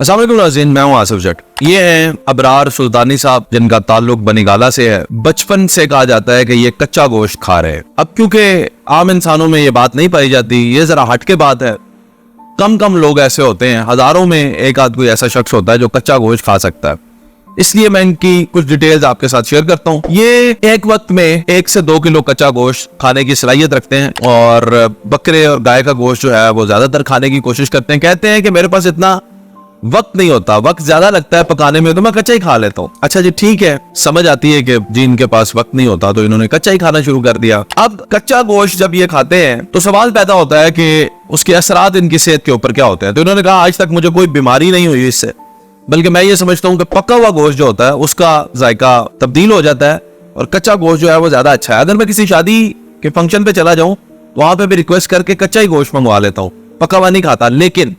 अस्सलाम वालेकुम नाज़रीन, मैं हूं आसिफ जट। ये हैं अबरार सुल्तानी साहब, जिनका ताल्लुक बनीगाला से है। बचपन से कहा जाता है कि ये कच्चा गोश्त खा रहे हैं। अब क्योंकि आम इंसानों में ये बात नहीं पाई जाती, ये जरा हट के बात है। कम लोग ऐसे होते हैं, हजारों में एक आध कोई ऐसा शख्स होता है जो कच्चा गोश्त खा सकता है। इसलिए मैं इनकी कुछ डिटेल्स आपके साथ शेयर करता हूँ। ये एक वक्त में 1 से 2 किलो कच्चा गोश्त खाने की सलाहियत रखते हैं और बकरे और गाय का गोश्त जो है वो ज्यादातर खाने की कोशिश करते हैं। कहते हैं कि मेरे पास इतना वक्त नहीं होता, वक्त ज्यादा लगता है पकाने में, तो मैं कच्चा ही खा लेता हूँ। अच्छा जी, ठीक है, समझ आती है कि जी इनके पास वक्त नहीं होता तो इन्होंने कच्चा ही खाना शुरू कर दिया। अब कच्चा गोश्त जब ये खाते हैं तो सवाल पैदा होता है कि उसके असरात इनकी सेहत के ऊपर क्या होते हैं। तो इन्होंने कहा आज तक मुझे कोई बीमारी नहीं हुई इससे, बल्कि मैं ये समझता हूँ कि पका हुआ गोश्त जो होता है उसका जायका तब्दील हो जाता है और कच्चा गोश्त जो है वो ज्यादा अच्छा है। अगर मैं किसी शादी के फंक्शन पे चला जाऊं तो वहां पे भी रिक्वेस्ट करके कच्चा ही गोश्त मंगवा लेता हूँ, पका हुआ नहीं खाता। लेकिन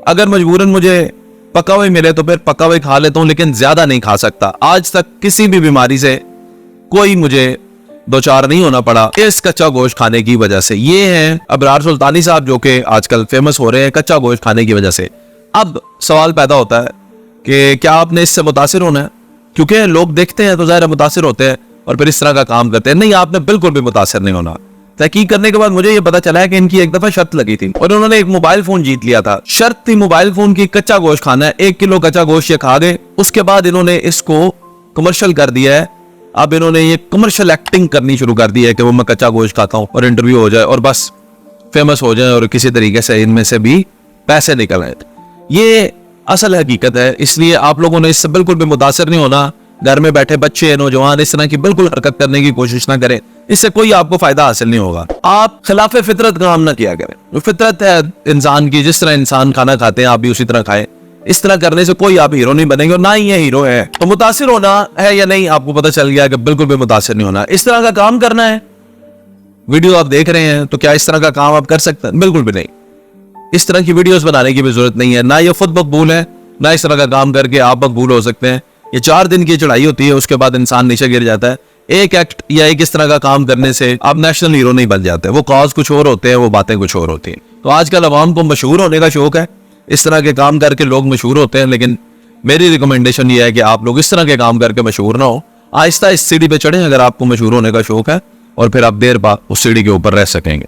अगर मजबूरन मुझे पका हुआ मिले तो फिर पका हुआ खा लेता हूँ, लेकिन ज्यादा नहीं खा सकता। आज तक किसी भी बीमारी से कोई मुझे दो चार नहीं होना पड़ा इस कच्चा गोश्त खाने की वजह से। ये हैं अबरार सुल्तानी साहब जो कि आजकल फेमस हो रहे हैं कच्चा गोश्त खाने की वजह से। अब सवाल पैदा होता है कि क्या आपने इससे मुतासिर होना है? क्योंकि लोग देखते हैं तो ज़ाहिर मुतासिर होते हैं और फिर इस तरह का काम करते हैं। नहीं, आपने बिल्कुल भी मुतासिर नहीं होना। तहकीक करने के बाद मुझे ये पता चला है कि इनकी एक दफा शर्त लगी थी और उन्होंने एक मोबाइल फोन जीत लिया था। शर्त थी मोबाइल फोन की, कच्चा गोश्त खाना है। 1 किलो कच्चा गोश्त ये खा गए। उसके बाद इन्होंने इसको कमर्शियल कर दिया है। अब इन्होंने ये कमर्शियल एक्टिंग करनी शुरू कर दी है कि वो मैं कच्चा गोश्त खाता हूँ और इंटरव्यू हो जाए और बस फेमस हो जाए और किसी तरीके से इनमें से भी पैसे निकल आए। ये असल हकीकत है, इसलिए आप लोगों ने इससे बिल्कुल भी मुतासिर नहीं होना। घर में बैठे बच्चे नौजवान इस तरह की बिल्कुल हरकत करने की कोशिश ना करें, इससे कोई आपको फायदा हासिल नहीं होगा। आप खिलाफ फितरत काम ना किया करें। जो फितरत है इंसान की, जिस तरह इंसान खाना खाते हैं आप भी उसी तरह खाएं। इस तरह करने से कोई आप हीरो नहीं बनेंगे और ना ही ये हीरो है। तो मुतासिर होना है या नहीं आपको पता चल गया कि बिल्कुल भी मुतासिर नहीं होना। इस तरह का काम करना है। वीडियो आप देख रहे हैं तो क्या इस तरह का काम आप कर सकते हैं? बिल्कुल भी नहीं। इस तरह की वीडियोस बनाने की भी जरूरत नहीं है। ना ये खुद मकबूल है, ना इस तरह का काम करके आप मकबूल हो सकते हैं। ये 4 दिन की चढ़ाई होती है, उसके बाद इंसान नीचे गिर जाता है। एक एक्ट या एक इस तरह का काम करने से आप नेशनल हीरो नहीं बन जाते। वो कॉज कुछ और होते हैं, वो बातें कुछ और होती हैं। तो आजकल अवाम को मशहूर होने का शौक है, इस तरह के काम करके लोग मशहूर होते हैं। लेकिन मेरी रिकमेंडेशन ये है कि आप लोग इस तरह के काम करके मशहूर ना हो। आहिस्ता इस सीढ़ी पे चढ़ें अगर आपको मशहूर होने का शौक है, और फिर आप देर बाद उस सीढ़ी के ऊपर रह सकेंगे।